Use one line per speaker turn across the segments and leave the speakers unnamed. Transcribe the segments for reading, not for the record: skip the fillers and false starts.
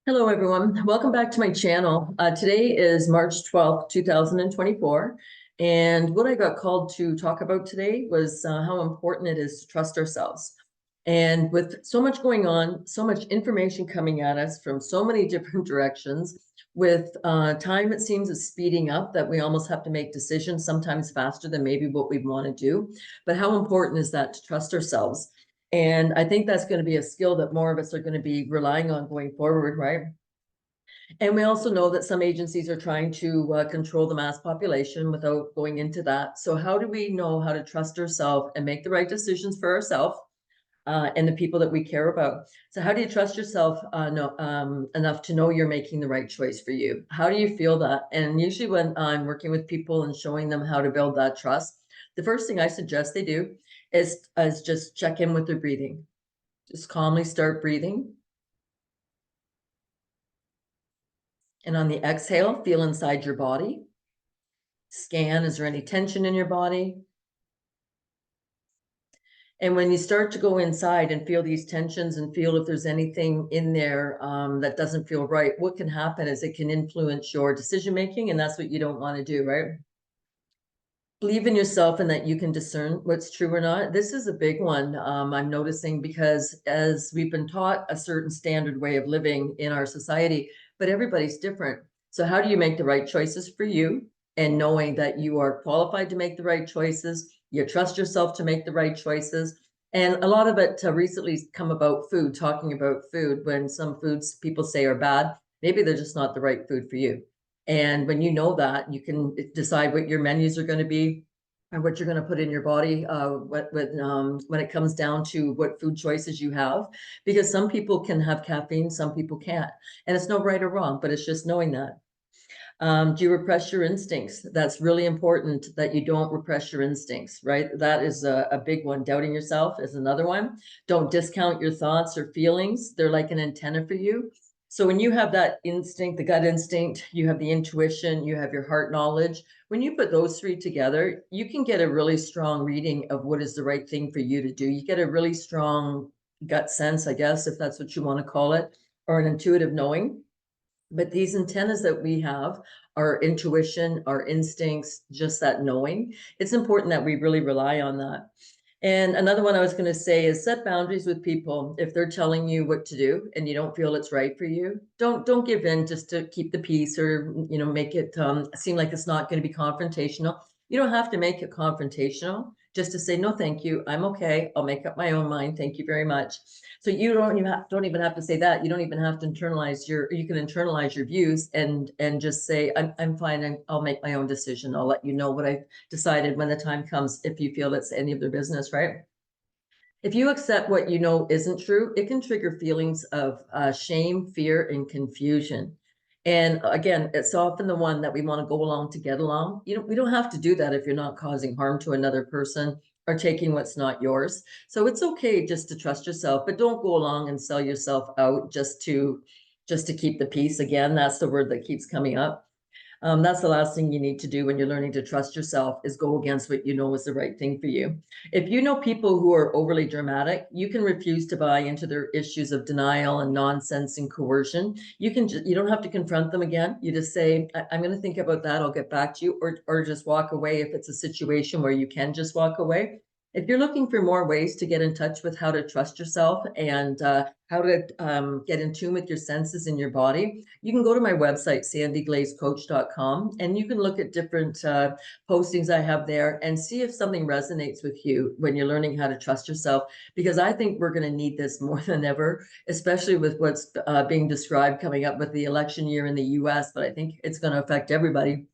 Hello, everyone. Welcome back to my channel. Today is March 12th, 2024. And what I got called to talk about today was how important it is to trust ourselves. And with so much going on, so much information coming at us from so many different directions, with time, it seems, is speeding up that we almost have to make decisions, sometimes faster than maybe what we want to do. But how important is that to trust ourselves? And I think that's going to be a skill that more of us are going to be relying on going forward, right? And we also know that some agencies are trying to control the mass population without going into that. So how do we know how to trust ourselves and make the right decisions for ourselves and the people that we care about? So how do you trust yourself enough to know you're making the right choice for you? How do you feel that? And usually when I'm working with people and showing them how to build that trust, the first thing I suggest they do is just check in with their breathing. Just calmly start breathing. And on the exhale, feel inside your body. Scan, is there any tension in your body? And when you start to go inside and feel these tensions and feel if there's anything in there that doesn't feel right, what can happen is it can influence your decision making, and that's what you don't want to do, right? Believe in yourself and that you can discern what's true or not. This is a big one, I'm noticing, because as we've been taught a certain standard way of living in our society, but everybody's different. So how do you make the right choices for you, and knowing that you are qualified to make the right choices, you trust yourself to make the right choices? And a lot of it recently come about food, talking about food, when some foods people say are bad, maybe they're just not the right food for you. And when you know that, you can decide what your menus are going to be and what you're going to put in your body when it comes down to what food choices you have. Because some people can have caffeine, some people can't. And it's no right or wrong, but it's just knowing that. Do you repress your instincts? That's really important, that you don't repress your instincts, right? That is a big one. Doubting yourself is another one. Don't discount your thoughts or feelings. They're like an antenna for you. So when you have that instinct, the gut instinct, you have the intuition, you have your heart knowledge. When you put those three together, you can get a really strong reading of what is the right thing for you to do. You get a really strong gut sense, I guess, if that's what you want to call it, or an intuitive knowing. But these antennas that we have, our intuition, our instincts, just that knowing, it's important that we really rely on that. And another one I was going to say is set boundaries with people. If they're telling you what to do and you don't feel it's right for you, don't give in just to keep the peace, or make it seem like it's not going to be confrontational. You don't have to make it confrontational. Just to say no, thank you, I'm okay, I'll make up my own mind, thank you very much. So you don't even have to say that. You don't even have to internalize you can internalize your views and just say, I'm fine, I'll make my own decision. I'll let you know what I've decided when the time comes, if you feel it's any of their business, right? If you accept what you know isn't true, it can trigger feelings of shame, fear, and confusion. And again, it's often the one that we want to go along to get along. We don't have to do that if you're not causing harm to another person or taking what's not yours. So it's okay just to trust yourself, but don't go along and sell yourself out just to keep the peace. Again, that's the word that keeps coming up. That's the last thing you need to do when you're learning to trust yourself, is go against what you know is the right thing for you. If you know people who are overly dramatic, you can refuse to buy into their issues of denial and nonsense and coercion. You don't have to confront them again. You just say, I'm going to think about that, I'll get back to you, or just walk away if it's a situation where you can just walk away. If you're looking for more ways to get in touch with how to trust yourself and how to get in tune with your senses in your body, you can go to my website, sandyglazecoach.com, and you can look at different postings I have there and see if something resonates with you when you're learning how to trust yourself. Because I think we're going to need this more than ever, especially with what's being described coming up with the election year in the US. But I think it's going to affect everybody.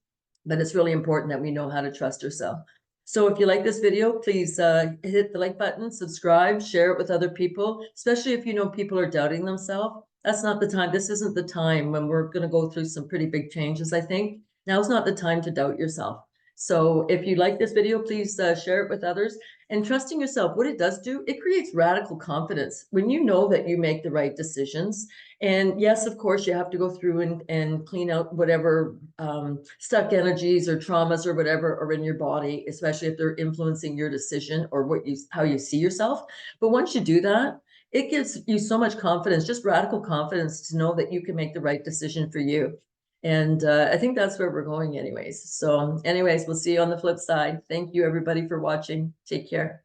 But it's really important that we know how to trust ourselves. So if you like this video, please hit the like button, subscribe, share it with other people, especially if you know people are doubting themselves. That's not the time. This isn't the time when we're going to go through some pretty big changes, I think. Now's not the time to doubt yourself. So if you like this video, please share it with others. And trusting yourself, what it does do, it creates radical confidence when you know that you make the right decisions. And yes, of course, you have to go through and clean out whatever stuck energies or traumas or whatever are in your body, especially if they're influencing your decision or how you see yourself. But once you do that, it gives you so much confidence, just radical confidence to know that you can make the right decision for you. And I think that's where we're going anyways. So anyways, we'll see you on the flip side. Thank you everybody for watching. Take care.